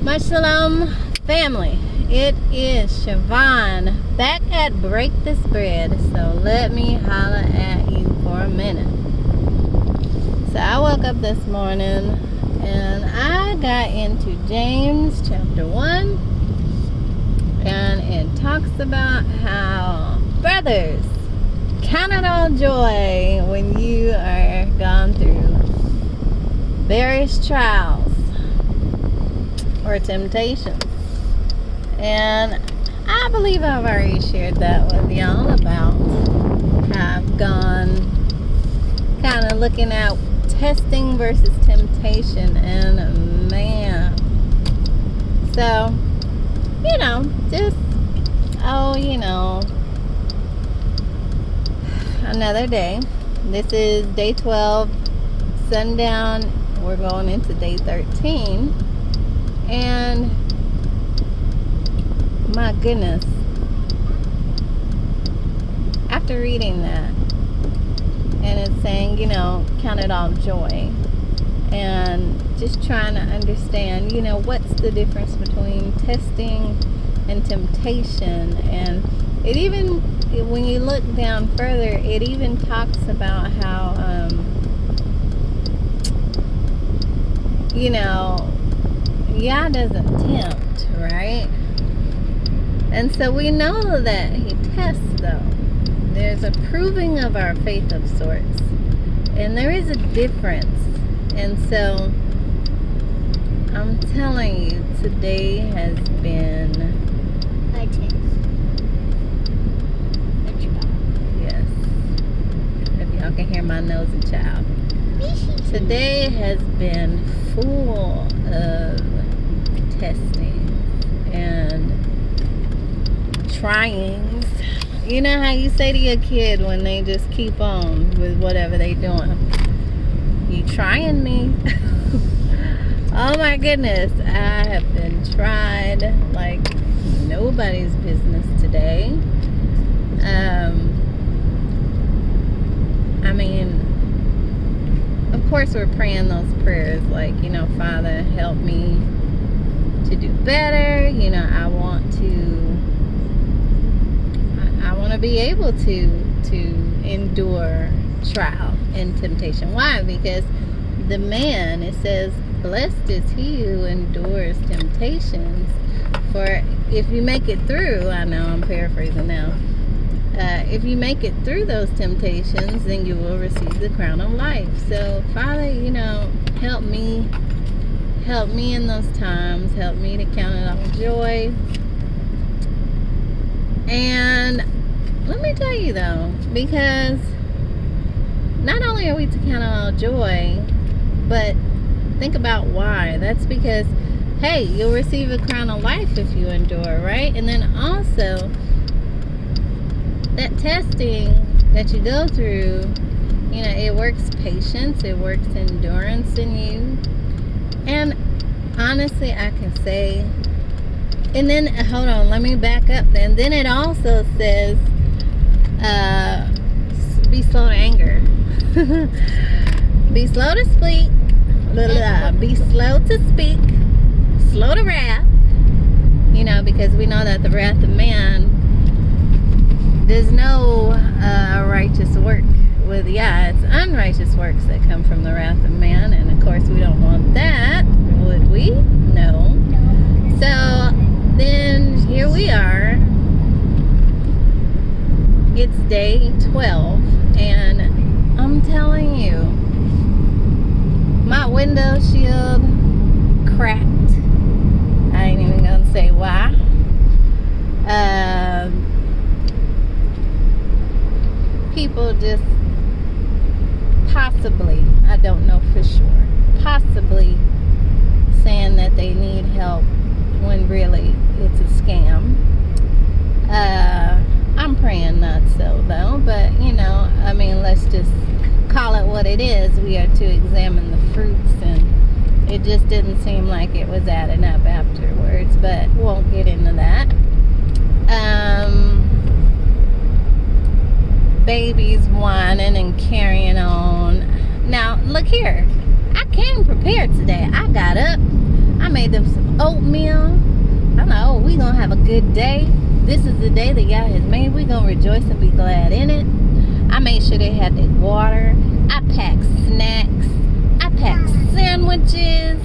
My Shalom family, it is Siobhan back at Break This Bread. So let me holler at you for a minute. So I woke up this morning and I got into James chapter 1, and it talks about how brothers, count it all joy when you are gone through various trials or temptations. And I believe I've already shared that with y'all about how I've gone kind of looking at testing versus temptation, and man, so another day. This is day 12, sundown. We're going into day 13, and my goodness, after reading that, and it's saying, count it all joy, and just trying to understand, what's the difference between testing and temptation. And it even, when you look down further, it even talks about how, God doesn't tempt, right? And so we know that he tests, though. There's a proving of our faith of sorts. And there is a difference. And so I'm telling you, today has been a test. A trial. Yes. If y'all can hear my nosy child. Today has been full of testing and tryings. You know how you say to your kid when they just keep on with whatever they doing? You trying me? Oh my goodness, I have been tried like nobody's business today. Of course we're praying those prayers like, Father, help me to do better. I want to be able to endure trial and temptation. Why? Because the man, it says, blessed is he who endures temptations, for if you make it through, I know I'm paraphrasing now, if you make it through those temptations, then you will receive the crown of life. So Father, help me in those times, help me to count it all joy. And let me tell you though, because not only are we to count it all joy, but think about why. That's because, hey, you'll receive a crown of life if you endure, right? And then also, that testing that you go through, it works patience, it works endurance in you. And honestly, I can say, and then, hold on, let me back up then. Then it also says, be slow to anger. Be slow to speak. Be slow to speak. Slow to wrath. Because we know that the wrath of man, there's no righteous work with, it's unrighteous works that come from the wrath of man. And of course we don't want that, would we? No. So then here we are. It's day 12, and I'm telling you, my window shield cracked. I ain't even gonna say why. People just possibly, I don't know for sure, possibly saying that they need help when really it's a scam. I'm praying not so though, but let's just call it what it is. We are to examine the fruits, and it just didn't seem like it was adding up afterwards, but won't get into that. Babies whining and carrying on. Now look here, I came prepared today. I got up, I made them some oatmeal. I'm like, oh, we gonna have a good day. This is the day that Yah has made. We gonna rejoice and be glad in it. I made sure they had their water. I packed snacks. I packed sandwiches.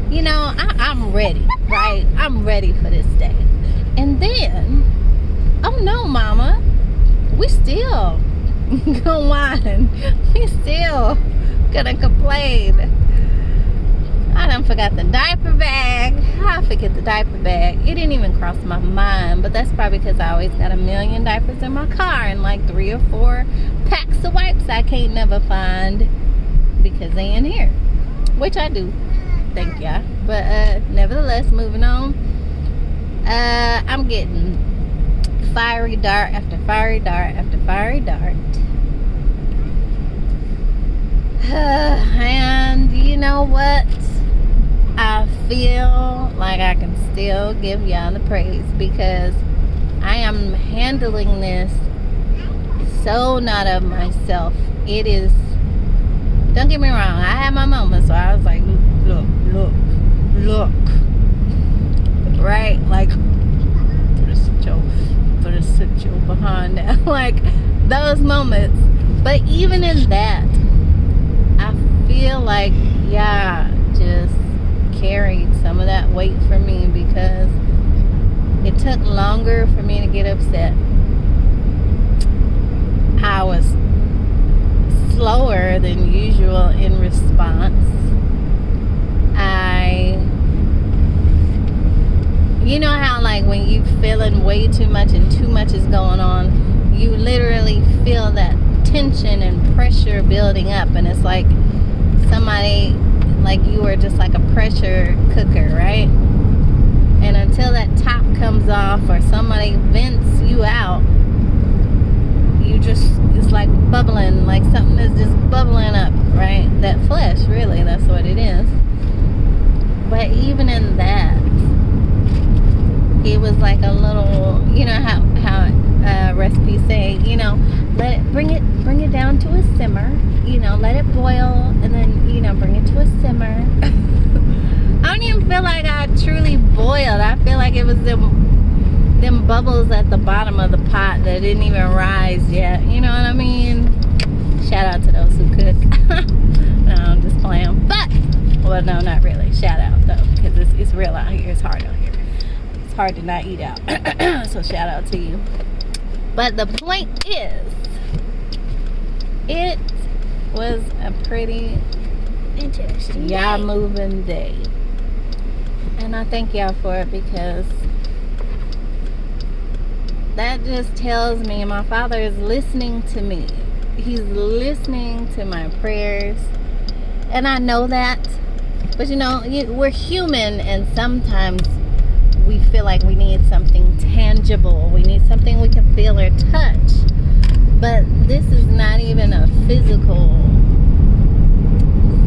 You know, I'm ready, right? I'm ready for this day. And then, oh no, Mama, we still gonna whine. We still gonna complain. I done forgot the diaper bag. I forget the diaper bag. It didn't even cross my mind, but that's probably because I always got a million diapers in my car and like 3 or 4 packs of wipes I can't never find because they in here, which I do. Thank ya. But nevertheless, moving on. I'm getting fiery dart after fiery dart after fiery dart. And you know what? I feel like I can still give y'all the praise because I am handling this so not of myself. It is, don't get me wrong, I had my moments so I was like, look, right? Like, put a sit your behind that. Like, those moments. But even in that, I feel like, yeah, just carried some of that weight for me because it took longer for me to get upset. I was slower than usual in response. You know how like when you feeling way too much and too much is going on, you literally feel that tension and pressure building up, and it's like somebody, like you were just like a pressure cooker, right? And until that top comes off or somebody vents you out, you just, it's like bubbling, like something is just bubbling up, right? That flesh, really, that's what it is. But even in that, it was like a little, you know how recipes say, you know, let it bring it down to a simmer, you know, let it boil, and then, you know, bring it to a simmer. I don't even feel like I truly boiled. I feel like it was them bubbles at the bottom of the pot that didn't even rise yet. You know what I mean? Shout out to those who cook. No, I'm just playing. But, well, no, not really. Shout out though, because it's real out here. It's hard out here. It's hard to not eat out. So shout out to you. But the point is, it was a pretty interesting y'all day. moving day. And I thank y'all for it because that just tells me my Father is listening to me. He's listening to my prayers. And I know that. But you know, we're human, and sometimes we feel like we need something tangible. We need something we can feel or touch. But this is not even a physical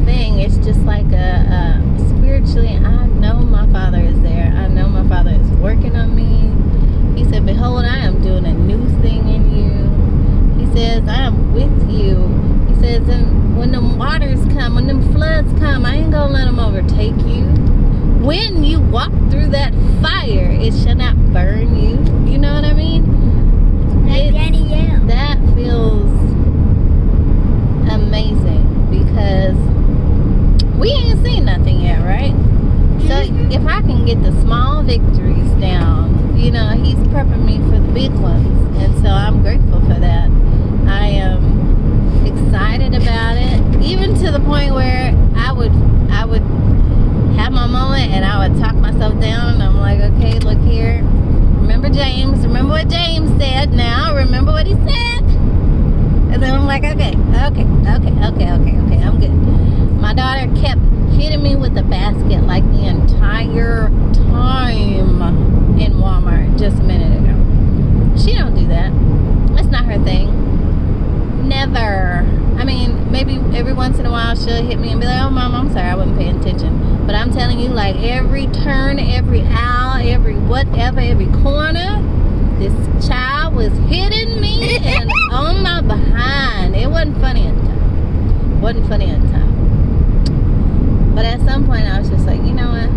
thing. It's just like a spiritually, I know my Father is there. I know my Father is working on me. He said, behold, I am doing a new thing in you. He says, I am with you. He says, and when them waters come, when them floods come, I ain't gonna let them overtake you. When you walk through that fire, it shall not burn you. You know what I mean? That feels amazing because we ain't seen nothing yet, right? So if I can get the small victories down, you know, he's prepping me for the big ones. And so I'm grateful for that. I am excited about it, even to the point where I would have my moment and I would talk myself down, and I'm like, okay, look here, remember James, remember what James said, now remember what he said. And then I'm like, okay, I'm good. My daughter kept hitting me with the basket like the entire time in Walmart just a minute ago. She don't do that. That's not her thing. Never. I mean, maybe every once in a while she'll hit me and be like, oh, Mom, I'm sorry, I wasn't paying attention. But I'm telling you, like, every turn, every aisle, every whatever, every corner, this child was hitting me and on my behind. It wasn't funny at the time. But at some point, I was just like, you know what?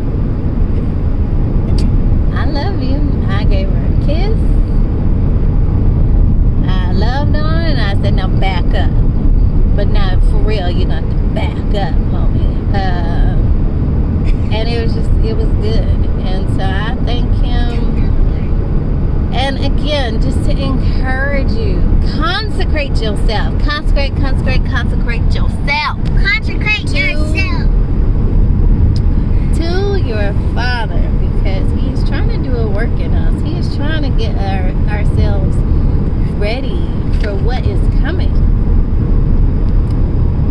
encourage you. Consecrate yourself. Consecrate yourself. Consecrate yourself To your Father, because He is trying to do a work in us. He is trying to get ourselves ready for what is coming.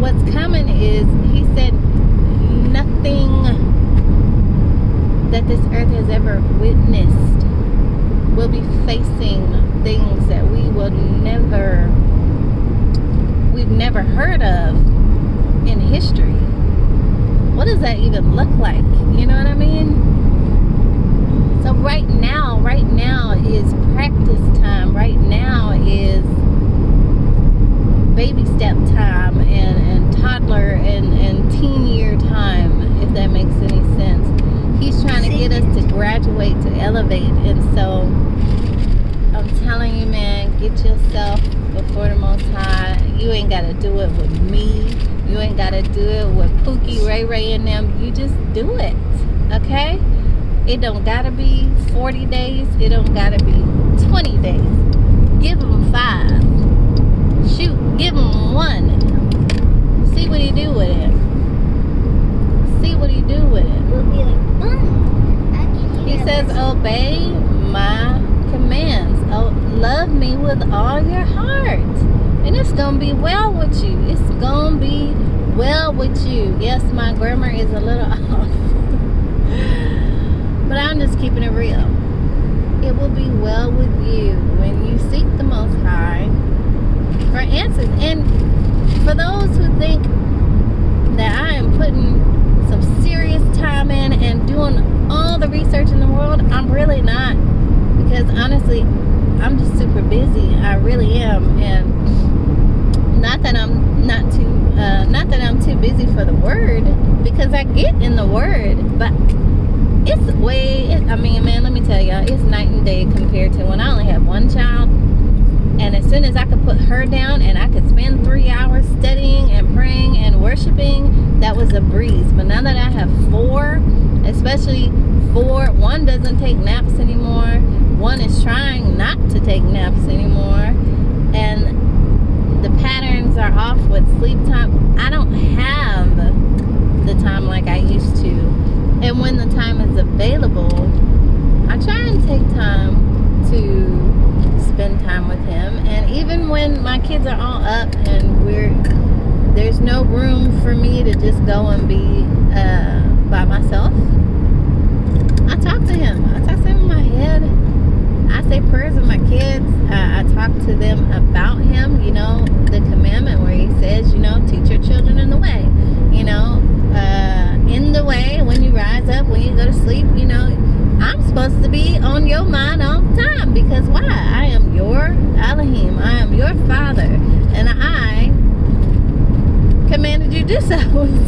What's coming is, He said, nothing that this earth has ever witnessed. We'll be facing things that we've never heard of in history. What does that even look like? You know what I mean? So right now is practice time. Right now is baby step time and toddler and teen year time, if that makes any sense. He's trying to get us to graduate, to elevate. And so I'm telling you, man, get yourself before the Most High. You ain't got to do it with me. You ain't got to do it with Pookie, Ray Ray, and them. You just do it, okay? It don't got to be 40 days. It don't got to be 20 days. Give them 5. Shoot, give him 1. See what he do with it. See what he do with it. will be like, boom. He says, obey my commands. Oh, love me with all your heart. And it's going to be well with you. It's going to be well with you. Yes, my grammar is a little off. But I'm just keeping it real. It will be well with you when you seek the Most High for answers. And for those who think that I am putting some serious time in and doing all the research in the world, I'm really not. Because honestly, I'm just super busy. I really am. And not that I'm too busy for the word, because I get in the word, but it's man, let me tell y'all, it's night and day compared to when I only had one child. And as soon as I could put her down and I could spend 3 hours studying and praying and worshiping, that was a breeze. But now that I have 4, especially 4, one doesn't take naps anymore. One is trying not to take naps anymore. And the patterns are off with sleep time. I don't have the time like I used to. And when the time is available, I try and take time to spend time with him. And even when my kids are all up and there's no room for me to just go and be by myself, I talk to him. I talk to him in my head. I say prayers with my kids. I talk to them about him, the commandment where he says, teach your children in the way, in the way, when you rise up, when you go to sleep, I'm supposed to be on your mind all the time, because why? I am your Elohim. I am your Father, and I commanded you to do so.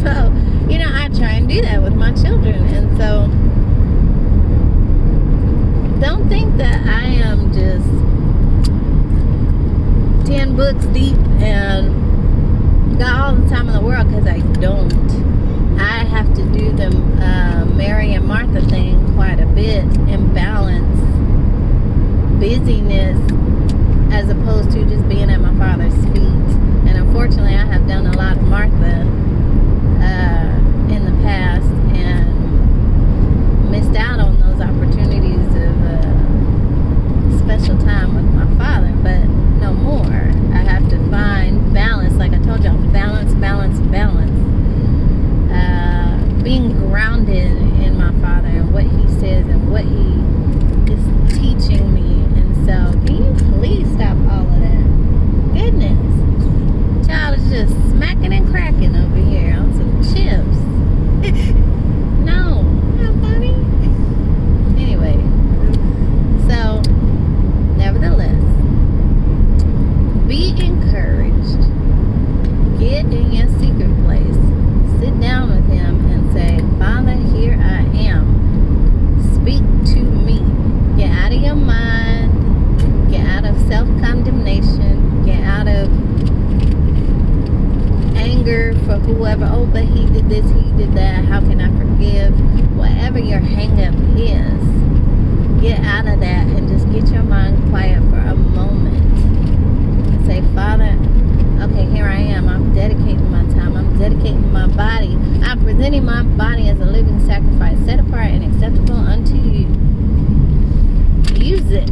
So, I try and do that with my children. And so don't think that I am just 10 books deep and got all the time in the world, because I don't. I have to do the Mary and Martha thing quite a bit and balance busyness as opposed to just being at my Father's feet. And unfortunately, I have done a lot of Martha in the past and missed out on those opportunities of special time with my Father. But no more. I have to find balance, like I told y'all, balance. Being grounded in my Father and what He says and what He is teaching me. And so, can you please stop all of that? Goodness. Child is just smacking and cracking over here on some chips. No. Not funny. Anyway. So, nevertheless, be encouraged. Get in your secret place. Sit down with Him and say, Father, here I am. Speak to me. Get out of your mind. Get out of self-condemnation. Get out of anger for whoever. Oh, but he did this, he did that. How can I forgive? Whatever your hang-up is, get out of that and just get your mind quiet for a moment and say, Father, okay, here I am. I'm dedicating my time. I'm dedicating my body. I'm presenting my body as a living sacrifice, set apart and acceptable unto you. Use it.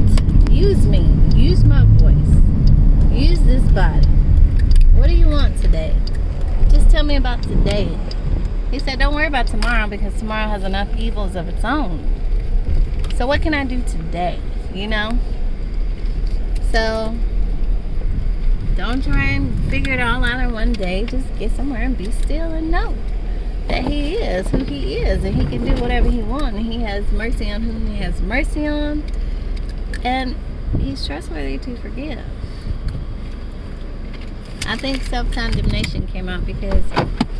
Use me. Use my voice. Use this body. What do you want today? Just tell me about today. He said, don't worry about tomorrow because tomorrow has enough evils of its own. So what can I do today? You know? So don't try and figure it all out in one day. Just get somewhere and be still and know that he is who he is, and he can do whatever he wants, and he has mercy on whom he has mercy on, and he's trustworthy to forgive. I think self-condemnation came out because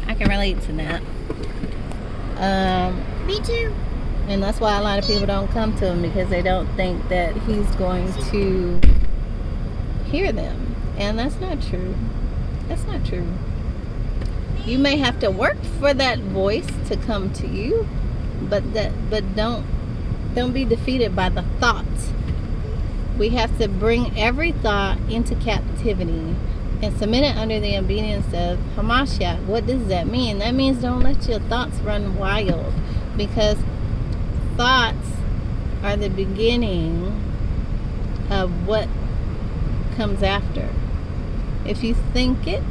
I can relate to that. Me too. And that's why a lot of people don't come to him, because they don't think that he's going to hear them. And that's not true. That's not true. You may have to work for that voice to come to you, but don't be defeated by the thoughts. We have to bring every thought into captivity and submit it under the obedience of Hamashiach. What does that mean? That means don't let your thoughts run wild, because thoughts are the beginning of what comes after. If you think it,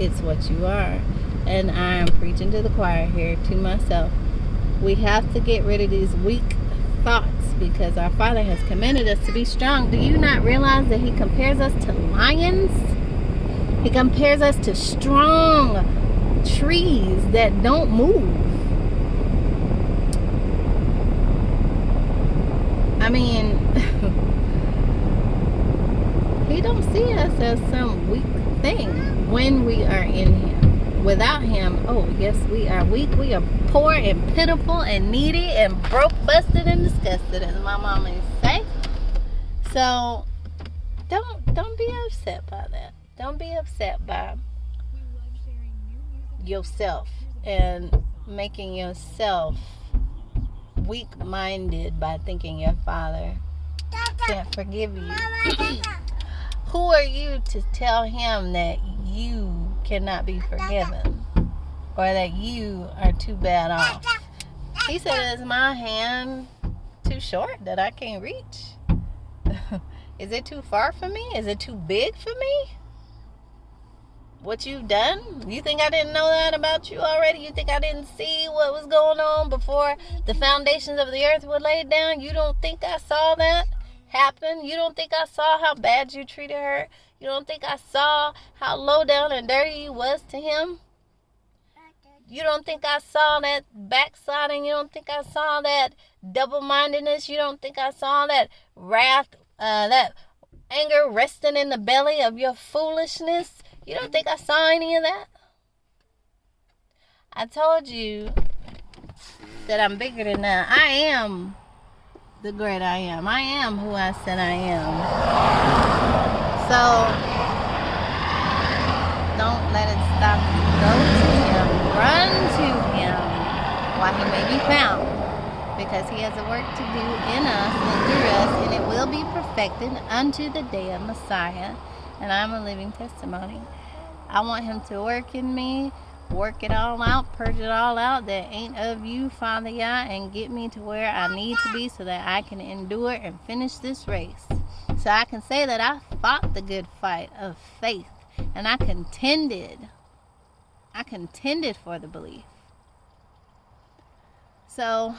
it's what you are. And I am preaching to the choir here, to myself. We have to get rid of these weak thoughts, because our Father has commanded us to be strong. Do you not realize that he compares us to lions? He compares us to strong trees that don't move. I mean, he don't see us as some weak thing when we are in him. Without him, oh yes, we are weak. We are poor and pitiful and needy and broke, busted, and disgusted, as my mama used to say. So don't be upset by that. Don't be upset by yourself and making yourself weak-minded by thinking your Father can't forgive you. Who are you to tell him that you cannot be forgiven, or that you are too bad off? He said, is my hand too short that I can't reach? Is it too far for me? Is it too big for me? What you've done? You think I didn't know that about you already? You think I didn't see what was going on before the foundations of the earth were laid down? You don't think I saw that happen? You don't think I saw how bad you treated her? You don't think I saw how low down and dirty you was to him? You don't think I saw that backsliding? You don't think I saw that double-mindedness? You don't think I saw that wrath, that anger resting in the belly of your foolishness? You don't think I saw any of that? I told you that I'm bigger than that. I am the great I am. I am who I said I am. So don't let it stop you. Go to him. Run to him while he may be found, because he has a work to do in us and through us, and it will be perfected unto the day of Messiah. And I'm a living testimony. I want him to work in me, work it all out, purge it all out that ain't of you, Father Yah, and get me to where I need to be so that I can endure and finish this race. So I can say that I fought the good fight of faith, and I contended for the belief. So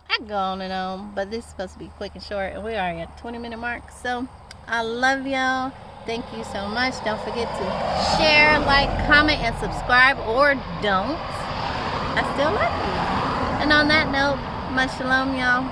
I go on and on, but this is supposed to be quick and short, and we are at 20-minute mark. So I love y'all. Thank you so much. Don't forget to share, like, comment, and subscribe, or don't. I still love you. And on that note, much shalom, y'all.